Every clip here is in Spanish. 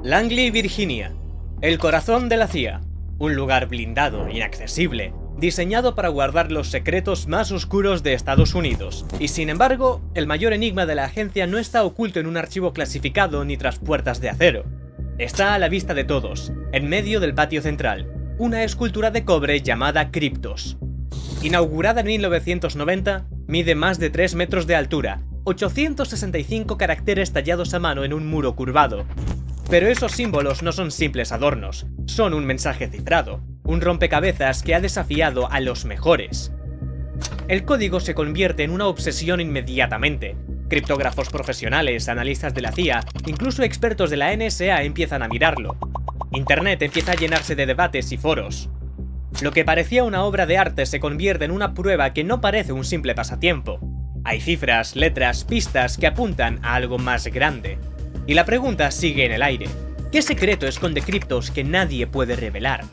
Langley, Virginia. El corazón de la CIA. Un lugar blindado, inaccesible, diseñado para guardar los secretos más oscuros de Estados Unidos. Y sin embargo, el mayor enigma de la agencia no está oculto en un archivo clasificado ni tras puertas de acero. Está a la vista de todos, en medio del patio central, una escultura de cobre llamada Kryptos. Inaugurada en 1990, mide más de 3 metros de altura, 865 caracteres tallados a mano en un muro curvado. Pero esos símbolos no son simples adornos, son un mensaje cifrado, un rompecabezas que ha desafiado a los mejores. El código se convierte en una obsesión inmediatamente. Criptógrafos profesionales, analistas de la CIA, incluso expertos de la NSA empiezan a mirarlo. Internet empieza a llenarse de debates y foros. Lo que parecía una obra de arte se convierte en una prueba que no parece un simple pasatiempo. Hay cifras, letras, pistas que apuntan a algo más grande. Y la pregunta sigue en el aire. ¿Qué secreto esconde Kryptos que nadie puede revelar?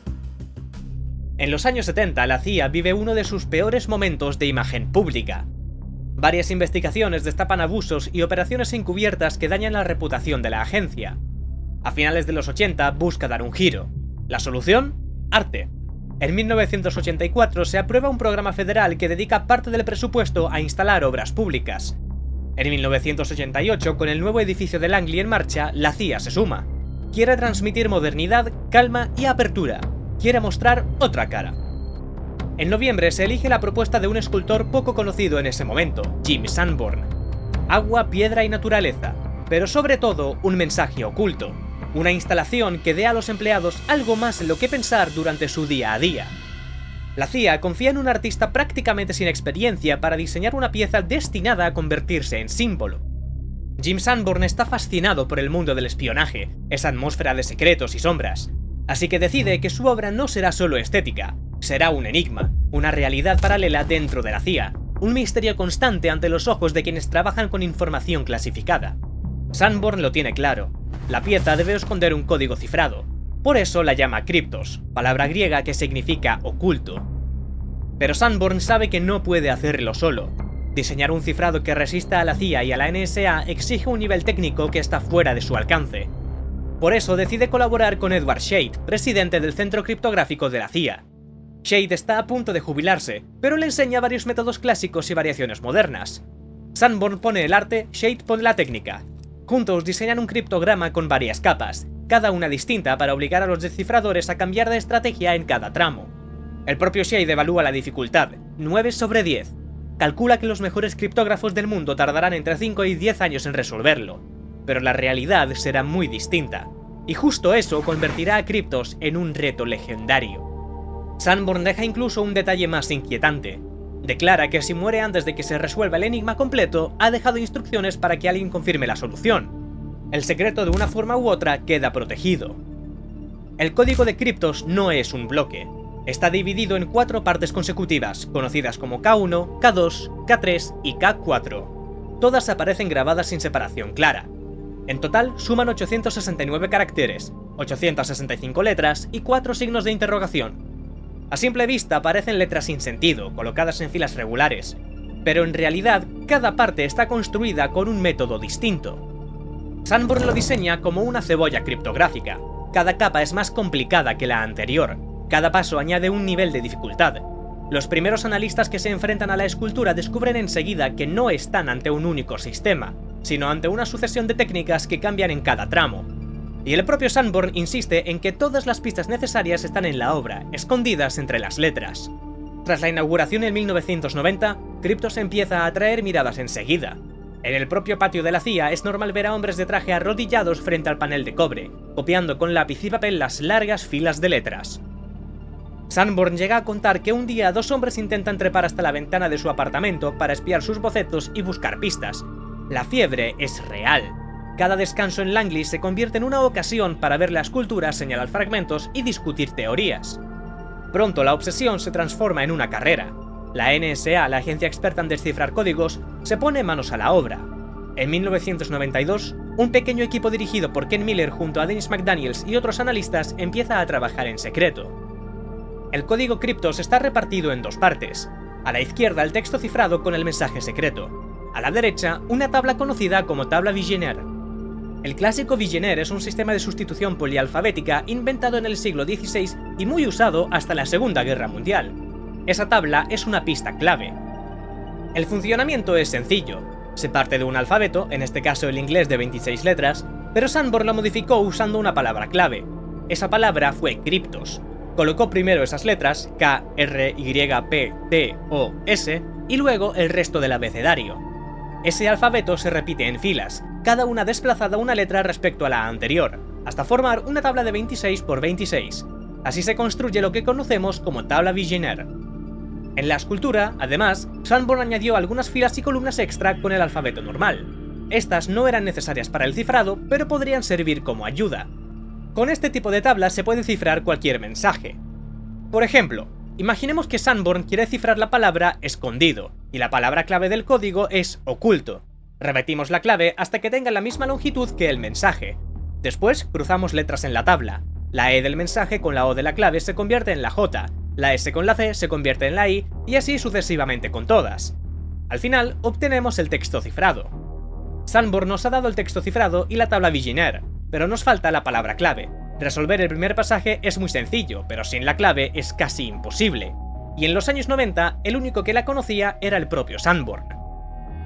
En los años 70, la CIA vive uno de sus peores momentos de imagen pública. Varias investigaciones destapan abusos y operaciones encubiertas que dañan la reputación de la agencia. A finales de los 80 busca dar un giro. ¿La solución? Arte. En 1984 se aprueba un programa federal que dedica parte del presupuesto a instalar obras públicas. En 1988, con el nuevo edificio de Langley en marcha, la CIA se suma. Quiere transmitir modernidad, calma y apertura. Quiere mostrar otra cara. En noviembre se elige la propuesta de un escultor poco conocido en ese momento, Jim Sanborn. Agua, piedra y naturaleza, pero sobre todo un mensaje oculto. Una instalación que dé a los empleados algo más en lo que pensar durante su día a día. La CIA confía en un artista prácticamente sin experiencia para diseñar una pieza destinada a convertirse en símbolo. Jim Sanborn está fascinado por el mundo del espionaje, esa atmósfera de secretos y sombras, así que decide que su obra no será solo estética, será un enigma, una realidad paralela dentro de la CIA, un misterio constante ante los ojos de quienes trabajan con información clasificada. Sanborn lo tiene claro, la pieza debe esconder un código cifrado. Por eso la llama Kryptos, palabra griega que significa oculto. Pero Sanborn sabe que no puede hacerlo solo. Diseñar un cifrado que resista a la CIA y a la NSA exige un nivel técnico que está fuera de su alcance. Por eso decide colaborar con Edward Shade, presidente del Centro Criptográfico de la CIA. Shade está a punto de jubilarse, pero le enseña varios métodos clásicos y variaciones modernas. Sanborn pone el arte, Shade pone la técnica. Juntos diseñan un criptograma con varias capas, cada una distinta para obligar a los descifradores a cambiar de estrategia en cada tramo. El propio Shade evalúa la dificultad, 9 sobre 10. Calcula que los mejores criptógrafos del mundo tardarán entre 5 y 10 años en resolverlo, pero la realidad será muy distinta, y justo eso convertirá a Kryptos en un reto legendario. Sanborn deja incluso un detalle más inquietante. Declara que si muere antes de que se resuelva el enigma completo, ha dejado instrucciones para que alguien confirme la solución. El secreto de una forma u otra queda protegido. El código de Kryptos no es un bloque. Está dividido en 4 partes consecutivas, conocidas como K1, K2, K3 y K4. Todas aparecen grabadas sin separación clara. En total suman 869 caracteres, 865 letras y 4 signos de interrogación. A simple vista parecen letras sin sentido, colocadas en filas regulares, pero en realidad cada parte está construida con un método distinto. Sanborn lo diseña como una cebolla criptográfica. Cada capa es más complicada que la anterior, cada paso añade un nivel de dificultad. Los primeros analistas que se enfrentan a la escultura descubren enseguida que no están ante un único sistema, sino ante una sucesión de técnicas que cambian en cada tramo. Y el propio Sanborn insiste en que todas las pistas necesarias están en la obra, escondidas entre las letras. Tras la inauguración en 1990, Kryptos empieza a atraer miradas enseguida. En el propio patio de la CIA es normal ver a hombres de traje arrodillados frente al panel de cobre, copiando con lápiz y papel las largas filas de letras. Sanborn llega a contar que un día 2 hombres intentan trepar hasta la ventana de su apartamento para espiar sus bocetos y buscar pistas. La fiebre es real. Cada descanso en Langley se convierte en una ocasión para ver la escultura, señalar fragmentos y discutir teorías. Pronto la obsesión se transforma en una carrera. La NSA, la agencia experta en descifrar códigos, se pone manos a la obra. En 1992, un pequeño equipo dirigido por Ken Miller junto a Dennis McDaniels y otros analistas empieza a trabajar en secreto. El código Kryptos está repartido en 2 partes. A la izquierda el texto cifrado con el mensaje secreto. A la derecha, una tabla conocida como tabla Vigenère. El clásico Vigenère es un sistema de sustitución polialfabética inventado en el siglo XVI y muy usado hasta la Segunda Guerra Mundial. Esa tabla es una pista clave. El funcionamiento es sencillo. Se parte de un alfabeto, en este caso el inglés de 26 letras, pero Sanborn lo modificó usando una palabra clave. Esa palabra fue criptos. Colocó primero esas letras, K, R, Y, P, T, O, S, y luego el resto del abecedario. Ese alfabeto se repite en filas, cada una desplazada una letra respecto a la anterior, hasta formar una tabla de 26 por 26. Así se construye lo que conocemos como tabla Vigenère. En la escultura, además, Sanborn añadió algunas filas y columnas extra con el alfabeto normal. Estas no eran necesarias para el cifrado, pero podrían servir como ayuda. Con este tipo de tablas se puede cifrar cualquier mensaje. Por ejemplo, imaginemos que Sanborn quiere cifrar la palabra escondido, y la palabra clave del código es oculto. Repetimos la clave hasta que tenga la misma longitud que el mensaje. Después cruzamos letras en la tabla. La E del mensaje con la O de la clave se convierte en la J, la S con la C se convierte en la I, y así sucesivamente con todas. Al final, obtenemos el texto cifrado. Sanborn nos ha dado el texto cifrado y la tabla Vigenère, pero nos falta la palabra clave. Resolver el primer pasaje es muy sencillo, pero sin la clave es casi imposible. Y en los años 90, el único que la conocía era el propio Sanborn.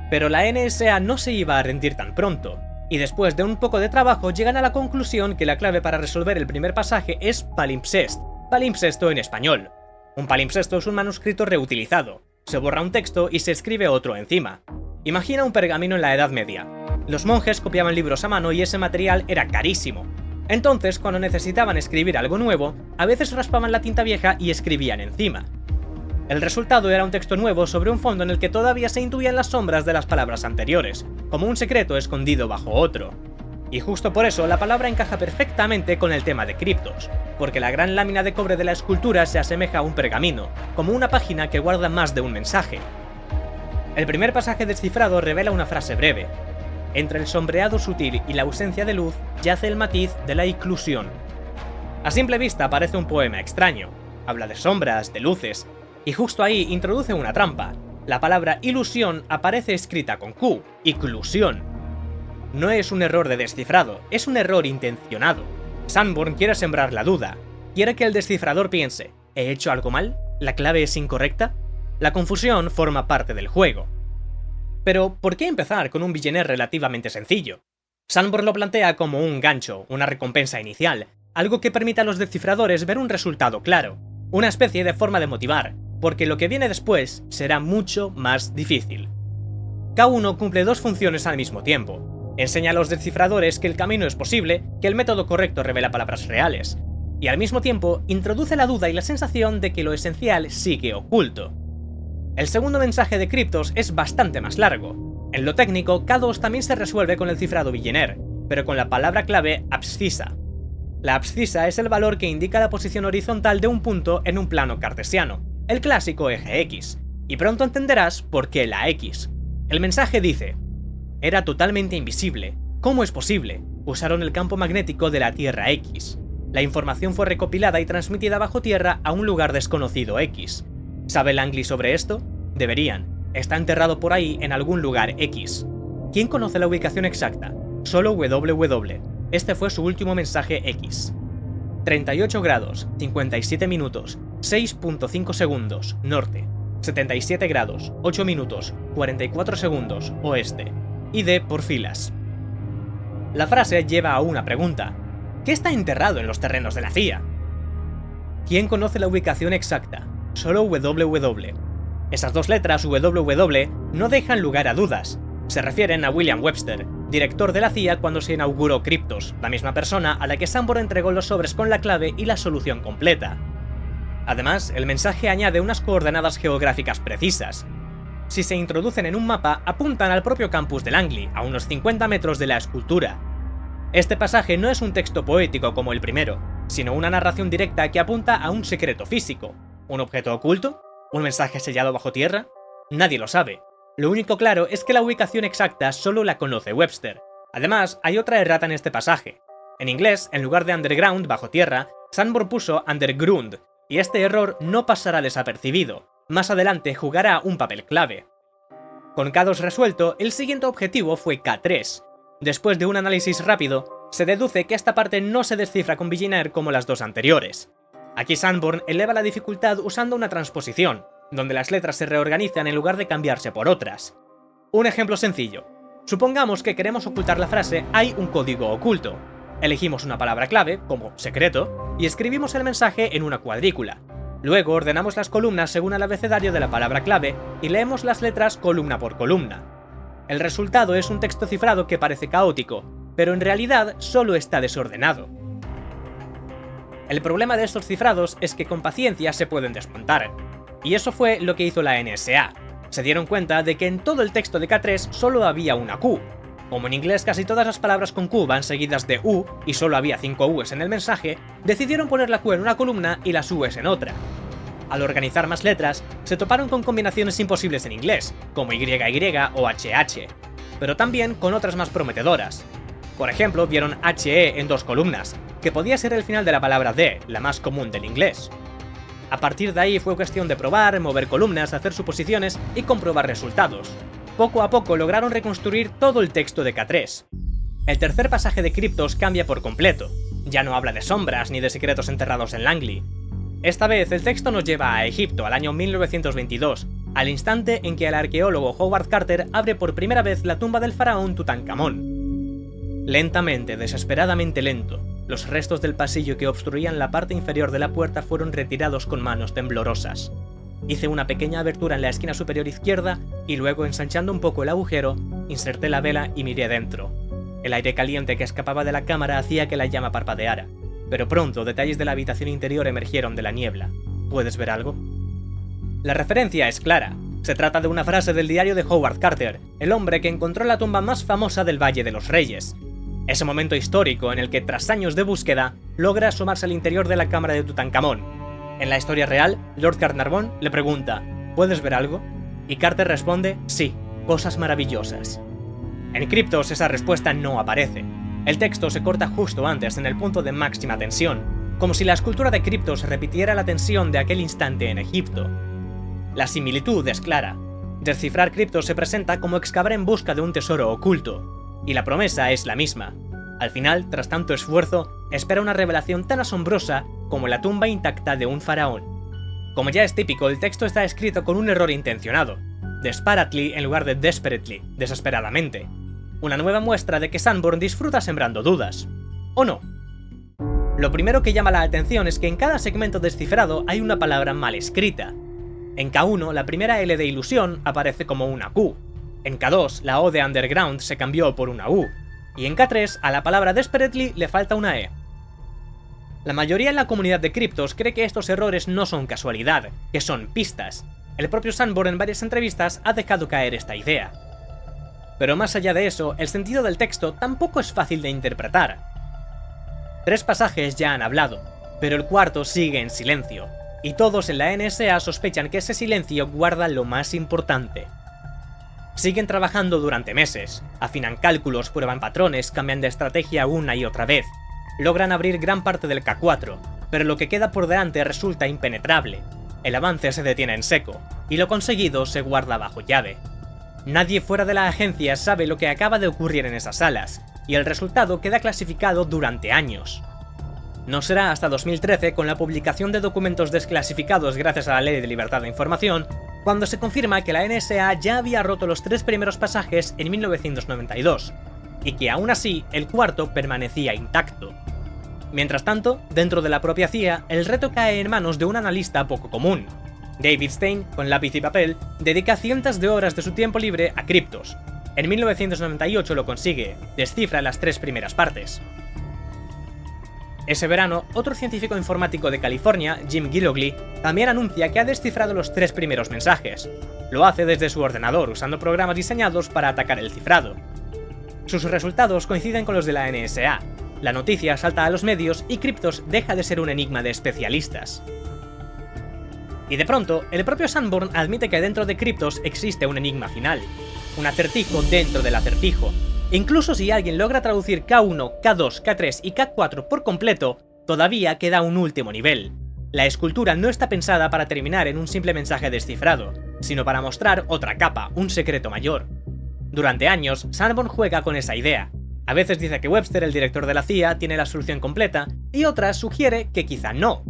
Pero la NSA no se iba a rendir tan pronto, y después de un poco de trabajo llegan a la conclusión que la clave para resolver el primer pasaje es palimpsest, palimpsesto en español. Un palimpsesto es un manuscrito reutilizado. Se borra un texto y se escribe otro encima. Imagina un pergamino en la Edad Media. Los monjes copiaban libros a mano y ese material era carísimo. Entonces, cuando necesitaban escribir algo nuevo, a veces raspaban la tinta vieja y escribían encima. El resultado era un texto nuevo sobre un fondo en el que todavía se intuían las sombras de las palabras anteriores, como un secreto escondido bajo otro. Y justo por eso la palabra encaja perfectamente con el tema de criptos, porque la gran lámina de cobre de la escultura se asemeja a un pergamino, como una página que guarda más de un mensaje. El primer pasaje descifrado revela una frase breve. Entre el sombreado sutil y la ausencia de luz yace el matiz de la inclusión. A simple vista parece un poema extraño. Habla de sombras, de luces, y justo ahí introduce una trampa. La palabra ilusión aparece escrita con Q, inclusión. No es un error de descifrado, es un error intencionado. Sanborn quiere sembrar la duda. Quiere que el descifrador piense, ¿he hecho algo mal? ¿La clave es incorrecta? La confusión forma parte del juego. Pero, ¿por qué empezar con un Vigenère relativamente sencillo? Sanborn lo plantea como un gancho, una recompensa inicial, algo que permita a los descifradores ver un resultado claro, una especie de forma de motivar, porque lo que viene después será mucho más difícil. K1 cumple dos funciones al mismo tiempo. Enseña a los descifradores que el camino es posible, que el método correcto revela palabras reales, y al mismo tiempo introduce la duda y la sensación de que lo esencial sigue oculto. El segundo mensaje de criptos es bastante más largo. En lo técnico, K2 también se resuelve con el cifrado Vigenère, pero con la palabra clave abscissa. La abscissa es el valor que indica la posición horizontal de un punto en un plano cartesiano, el clásico eje X, y pronto entenderás por qué la X. El mensaje dice: era totalmente invisible. ¿Cómo es posible? Usaron el campo magnético de la Tierra X. La información fue recopilada y transmitida bajo tierra a un lugar desconocido X. ¿Sabe Langley sobre esto? Deberían. Está enterrado por ahí en algún lugar X. ¿Quién conoce la ubicación exacta? Solo WW. Este fue su último mensaje X. 38 grados, 57 minutos, 6.5 segundos, norte. 77 grados, 8 minutos, 44 segundos, oeste. ID por filas. La frase lleva a una pregunta. ¿Qué está enterrado en los terrenos de la CIA? ¿Quién conoce la ubicación exacta? Solo WW. Esas dos letras WW no dejan lugar a dudas. Se refieren a William Webster, director de la CIA cuando se inauguró Cryptos, la misma persona a la que Sanborn entregó los sobres con la clave y la solución completa. Además, el mensaje añade unas coordenadas geográficas precisas. Si se introducen en un mapa, apuntan al propio campus de Langley, a unos 50 metros de la escultura. Este pasaje no es un texto poético como el primero, sino una narración directa que apunta a un secreto físico. ¿Un objeto oculto? ¿Un mensaje sellado bajo tierra? Nadie lo sabe. Lo único claro es que la ubicación exacta solo la conoce Webster. Además, hay otra errata en este pasaje. En inglés, en lugar de underground, bajo tierra, Sanborn puso undergrund, y este error no pasará desapercibido. Más adelante jugará un papel clave. Con K2 resuelto, el siguiente objetivo fue K3. Después de un análisis rápido, se deduce que esta parte no se descifra con Vigenère como las dos anteriores. Aquí Sanborn eleva la dificultad usando una transposición, donde las letras se reorganizan en lugar de cambiarse por otras. Un ejemplo sencillo. Supongamos que queremos ocultar la frase "hay un código oculto". Elegimos una palabra clave, como secreto, y escribimos el mensaje en una cuadrícula. Luego ordenamos las columnas según el abecedario de la palabra clave y leemos las letras columna por columna. El resultado es un texto cifrado que parece caótico, pero en realidad solo está desordenado. El problema de estos cifrados es que con paciencia se pueden desmontar, y eso fue lo que hizo la NSA. Se dieron cuenta de que en todo el texto de K3 solo había una Q. Como en inglés casi todas las palabras con Q van seguidas de U y solo había 5 U's en el mensaje, decidieron poner la Q en una columna y las U's en otra. Al organizar más letras, se toparon con combinaciones imposibles en inglés, como YY o HH, pero también con otras más prometedoras. Por ejemplo, vieron HE en 2 columnas, que podía ser el final de la palabra de, la más común del inglés. A partir de ahí fue cuestión de probar, mover columnas, hacer suposiciones y comprobar resultados. Poco a poco lograron reconstruir todo el texto de K3. El tercer pasaje de Cryptos cambia por completo. Ya no habla de sombras ni de secretos enterrados en Langley. Esta vez el texto nos lleva a Egipto al año 1922, al instante en que el arqueólogo Howard Carter abre por primera vez la tumba del faraón Tutankamón. Lentamente, desesperadamente lento, los restos del pasillo que obstruían la parte inferior de la puerta fueron retirados con manos temblorosas. Hice una pequeña abertura en la esquina superior izquierda y luego, ensanchando un poco el agujero, inserté la vela y miré dentro. El aire caliente que escapaba de la cámara hacía que la llama parpadeara, pero pronto detalles de la habitación interior emergieron de la niebla. ¿Puedes ver algo? La referencia es clara. Se trata de una frase del diario de Howard Carter, el hombre que encontró la tumba más famosa del Valle de los Reyes. Ese momento histórico en el que, tras años de búsqueda, logra asomarse al interior de la cámara de Tutankamón. En la historia real, Lord Carnarvon le pregunta ¿puedes ver algo? Y Carter responde sí, cosas maravillosas. En Cryptos esa respuesta no aparece. El texto se corta justo antes, en el punto de máxima tensión, como si la escultura de Cryptos repitiera la tensión de aquel instante en Egipto. La similitud es clara. Descifrar Cryptos se presenta como excavar en busca de un tesoro oculto, y la promesa es la misma. Al final, tras tanto esfuerzo, espera una revelación tan asombrosa como la tumba intacta de un faraón. Como ya es típico, el texto está escrito con un error intencionado, desperately en lugar de desperately, desesperadamente. Una nueva muestra de que Sanborn disfruta sembrando dudas. ¿O no? Lo primero que llama la atención es que en cada segmento descifrado hay una palabra mal escrita. En K1, la primera L de ilusión aparece como una Q. En K2, la O de underground se cambió por una U. Y en K3, a la palabra desperately le falta una E. La mayoría en la comunidad de Cryptos cree que estos errores no son casualidad, que son pistas. El propio Sanborn en varias entrevistas ha dejado caer esta idea. Pero más allá de eso, el sentido del texto tampoco es fácil de interpretar. 3 pasajes ya han hablado, pero el cuarto sigue en silencio, y todos en la NSA sospechan que ese silencio guarda lo más importante. Siguen trabajando durante meses, afinan cálculos, prueban patrones, cambian de estrategia una y otra vez. Logran abrir gran parte del K4, pero lo que queda por delante resulta impenetrable. El avance se detiene en seco, y lo conseguido se guarda bajo llave. Nadie fuera de la agencia sabe lo que acaba de ocurrir en esas salas, y el resultado queda clasificado durante años. No será hasta 2013, con la publicación de documentos desclasificados gracias a la Ley de Libertad de Información, cuando se confirma que la NSA ya había roto los 3 primeros pasajes en 1992, y que aún así el cuarto permanecía intacto. Mientras tanto, dentro de la propia CIA, el reto cae en manos de un analista poco común. David Stein, con lápiz y papel, dedica cientos de horas de su tiempo libre a Cryptos. En 1998 lo consigue, descifra las 3 primeras partes. Ese verano, otro científico informático de California, Jim Gillogly, también anuncia que ha descifrado los 3 primeros mensajes. Lo hace desde su ordenador, usando programas diseñados para atacar el cifrado. Sus resultados coinciden con los de la NSA. La noticia salta a los medios y Cryptos deja de ser un enigma de especialistas. Y de pronto, el propio Sanborn admite que dentro de Cryptos existe un enigma final. Un acertijo dentro del acertijo. Incluso si alguien logra traducir K1, K2, K3 y K4 por completo, todavía queda un último nivel. La escultura no está pensada para terminar en un simple mensaje descifrado, sino para mostrar otra capa, un secreto mayor. Durante años, Sanborn juega con esa idea, A veces dice que Webster, el director de la CIA, tiene la solución completa, y otras sugiere que quizá no.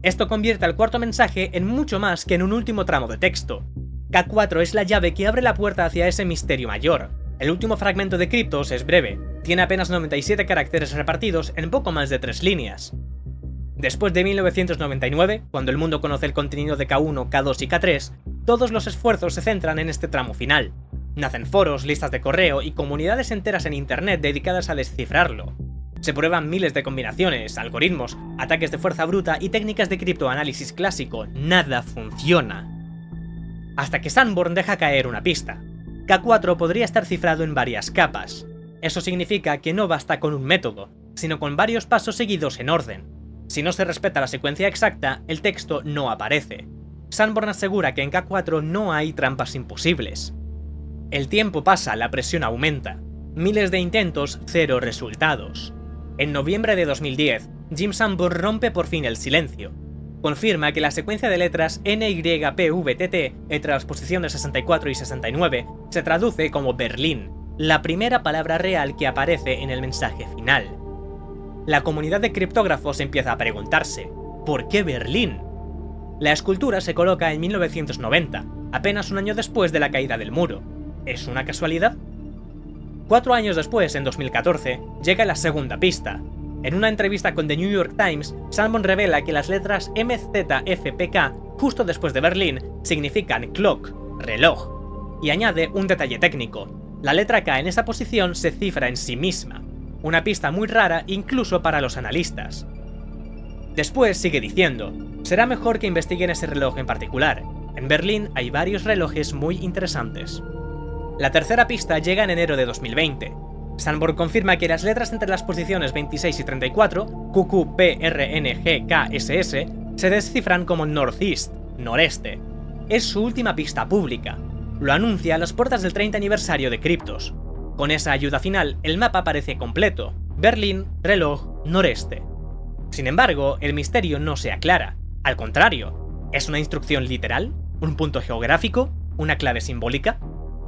Esto convierte al cuarto mensaje en mucho más que en un último tramo de texto. K4 es la llave que abre la puerta hacia ese misterio mayor. El último fragmento de Cryptos es breve, tiene apenas 97 caracteres repartidos en poco más de 3 líneas. Después de 1999, cuando el mundo conoce el contenido de K1, K2 y K3, todos los esfuerzos se centran en este tramo final. Nacen foros, listas de correo y comunidades enteras en internet dedicadas a descifrarlo. Se prueban miles de combinaciones, algoritmos, ataques de fuerza bruta y técnicas de criptoanálisis clásico. Nada funciona. Hasta que Sanborn deja caer una pista. K4 podría estar cifrado en varias capas. Eso significa que no basta con un método, sino con varios pasos seguidos en orden. Si no se respeta la secuencia exacta, el texto no aparece. Sanborn asegura que en K4 no hay trampas imposibles. El tiempo pasa, la presión aumenta. Miles de intentos, cero resultados. En noviembre de 2010, Jim Sanborn rompe por fin el silencio. Confirma que la secuencia de letras NYPVTT entre las posiciones 64 y 69 se traduce como Berlín, la primera palabra real que aparece en el mensaje final. La comunidad de criptógrafos empieza a preguntarse, ¿por qué Berlín? La escultura se coloca en 1990, apenas un año después de la caída del muro. ¿Es una casualidad? 4 años después, en 2014, llega la segunda pista. En una entrevista con The New York Times, Sanborn revela que las letras MZFPK, justo después de Berlín, significan clock, reloj, y añade un detalle técnico. La letra K en esa posición se cifra en sí misma, una pista muy rara incluso para los analistas. Después sigue diciendo, será mejor que investiguen ese reloj en particular. En Berlín hay varios relojes muy interesantes. La tercera pista llega en enero de 2020. Sanborn confirma que las letras entre las posiciones 26 y 34, QQPRNGKSS, se descifran como Northeast, noreste. Es su última pista pública. Lo anuncia a las puertas del 30 aniversario de Cryptos. Con esa ayuda final, el mapa parece completo. Berlín, reloj, noreste. Sin embargo, el misterio no se aclara. Al contrario, ¿es una instrucción literal? ¿Un punto geográfico? ¿Una clave simbólica?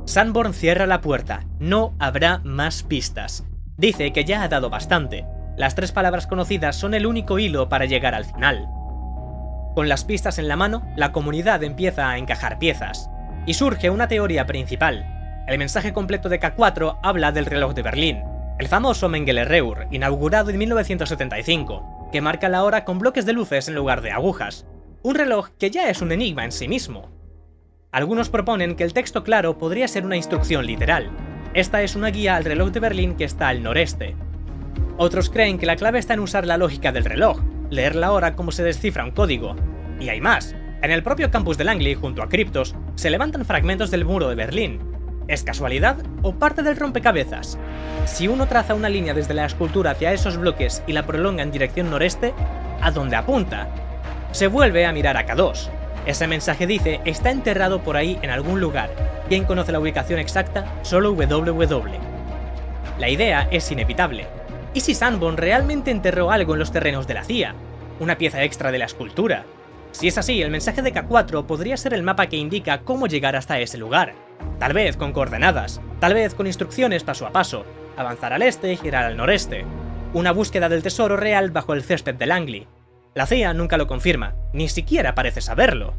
Sanborn cierra la puerta, no habrá más pistas. Dice que ya ha dado bastante. Las 3 palabras conocidas son el único hilo para llegar al final. Con las pistas en la mano, la comunidad empieza a encajar piezas. Y surge una teoría principal. El mensaje completo de K4 habla del reloj de Berlín, el famoso Mengele-Reur, inaugurado en 1975, que marca la hora con bloques de luces en lugar de agujas. Un reloj que ya es un enigma en sí mismo. Algunos proponen que el texto claro podría ser una instrucción literal. Esta es una guía al reloj de Berlín que está al noreste. Otros creen que la clave está en usar la lógica del reloj, leer la hora como se descifra un código. Y hay más. En el propio campus de Langley, junto a Cryptos, se levantan fragmentos del muro de Berlín. ¿Es casualidad o parte del rompecabezas? Si uno traza una línea desde la escultura hacia esos bloques y la prolonga en dirección noreste, ¿a dónde apunta? Se vuelve a mirar a K2. Ese mensaje dice, está enterrado por ahí en algún lugar. ¿Quién conoce la ubicación exacta? Solo WW. La idea es inevitable. ¿Y si Sanborn realmente enterró algo en los terrenos de la CIA? ¿Una pieza extra de la escultura? Si es así, el mensaje de K4 podría ser el mapa que indica cómo llegar hasta ese lugar. Tal vez con coordenadas, tal vez con instrucciones paso a paso. Avanzar al este y girar al noreste. Una búsqueda del tesoro real bajo el césped de Langley. La CIA nunca lo confirma, ni siquiera parece saberlo.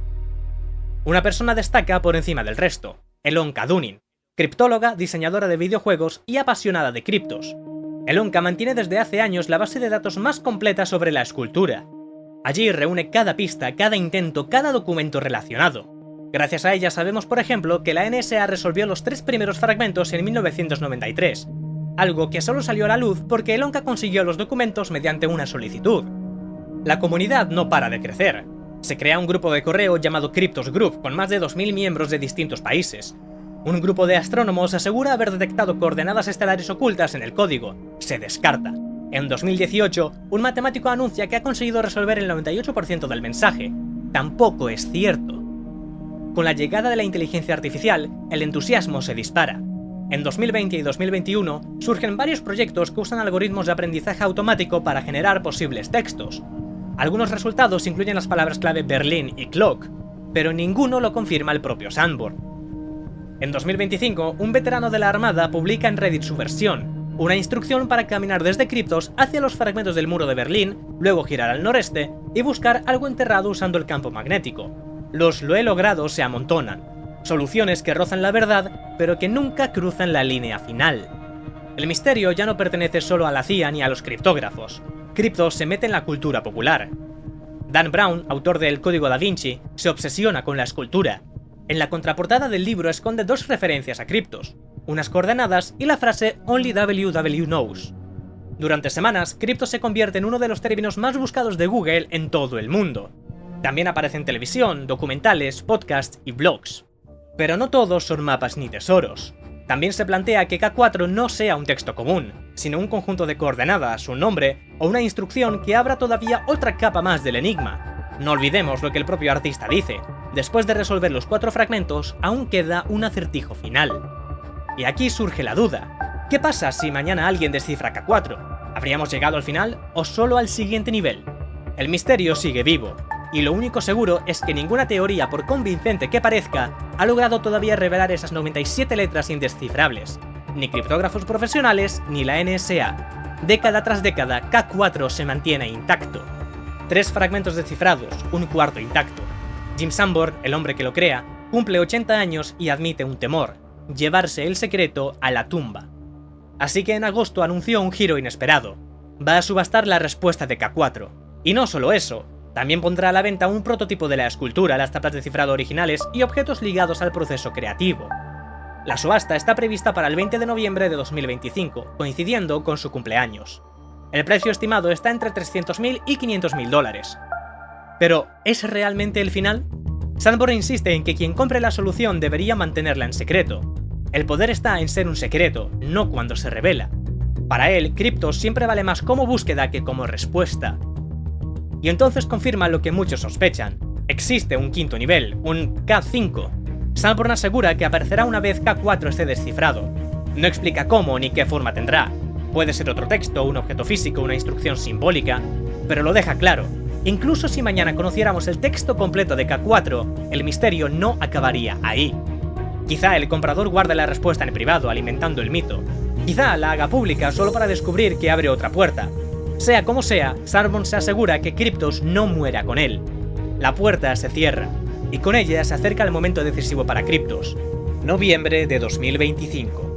Una persona destaca por encima del resto, Elonka Dunin, criptóloga, diseñadora de videojuegos y apasionada de criptos. Elonka mantiene desde hace años la base de datos más completa sobre la escultura. Allí reúne cada pista, cada intento, cada documento relacionado. Gracias a ella sabemos, por ejemplo, que la NSA resolvió los 3 primeros fragmentos en 1993, algo que solo salió a la luz porque Elonka consiguió los documentos mediante una solicitud. La comunidad no para de crecer. Se crea un grupo de correo llamado Cryptos Group con más de 2000 miembros de distintos países. Un grupo de astrónomos asegura haber detectado coordenadas estelares ocultas en el código. Se descarta. En 2018, un matemático anuncia que ha conseguido resolver el 98% del mensaje. Tampoco es cierto. Con la llegada de la inteligencia artificial, el entusiasmo se dispara. En 2020 y 2021 surgen varios proyectos que usan algoritmos de aprendizaje automático para generar posibles textos. Algunos resultados incluyen las palabras clave Berlín y clock, pero ninguno lo confirma el propio Sanborn. En 2025, un veterano de la Armada publica en Reddit su versión. una instrucción para caminar desde Cryptos hacia los fragmentos del muro de Berlín, luego girar al noreste y buscar algo enterrado usando el campo magnético. Los "lo he logrado" se amontonan, soluciones que rozan la verdad, pero que nunca cruzan la línea final. El misterio ya no pertenece solo a la CIA ni a los criptógrafos. Cryptos se mete en la cultura popular. Dan Brown, autor de El Código Da Vinci, se obsesiona con la escultura. En la contraportada del libro esconde 2 referencias a Cryptos, unas coordenadas y la frase "Only WW knows". Durante semanas, Cryptos se convierte en uno de los términos más buscados de Google en todo el mundo. También aparece en televisión, documentales, podcasts y blogs. Pero no todos son mapas ni tesoros. También se plantea que K4 no sea un texto común, sino un conjunto de coordenadas, un nombre o una instrucción que abra todavía otra capa más del enigma. No olvidemos lo que el propio artista dice: después de resolver los 4 fragmentos, aún queda un acertijo final. Y aquí surge la duda: ¿qué pasa si mañana alguien descifra K4? ¿Habríamos llegado al final o solo al siguiente nivel? El misterio sigue vivo, y lo único seguro es que ninguna teoría, por convincente que parezca, ha logrado todavía revelar esas 97 letras indescifrables. Ni criptógrafos profesionales, ni la NSA. Década tras década, K4 se mantiene intacto. 3 fragmentos descifrados, un cuarto intacto. Jim Sanborn, el hombre que lo crea, cumple 80 años y admite un temor: llevarse el secreto a la tumba. Así que en agosto anunció un giro inesperado. Va a subastar la respuesta de K4. Y no solo eso, también pondrá a la venta un prototipo de la escultura, las tablas de cifrado originales y objetos ligados al proceso creativo. La subasta está prevista para el 20 de noviembre de 2025, coincidiendo con su cumpleaños. El precio estimado está entre $300.000 y $500.000. Pero, ¿es realmente el final? Sanborn insiste en que quien compre la solución debería mantenerla en secreto. El poder está en ser un secreto, no cuando se revela. Para él, Cryptos siempre vale más como búsqueda que como respuesta. Y entonces confirma lo que muchos sospechan: existe un quinto nivel, un K5. Sanborn asegura que aparecerá una vez K4 esté descifrado. No explica cómo ni qué forma tendrá. Puede ser otro texto, un objeto físico, una instrucción simbólica, pero lo deja claro: incluso si mañana conociéramos el texto completo de K4, el misterio no acabaría ahí. Quizá el comprador guarde la respuesta en privado, alimentando el mito. Quizá la haga pública solo para descubrir que abre otra puerta. Sea como sea, Sanborn se asegura que Cryptos no muera con él. La puerta se cierra, y con ella se acerca el momento decisivo para Cryptos: noviembre de 2025.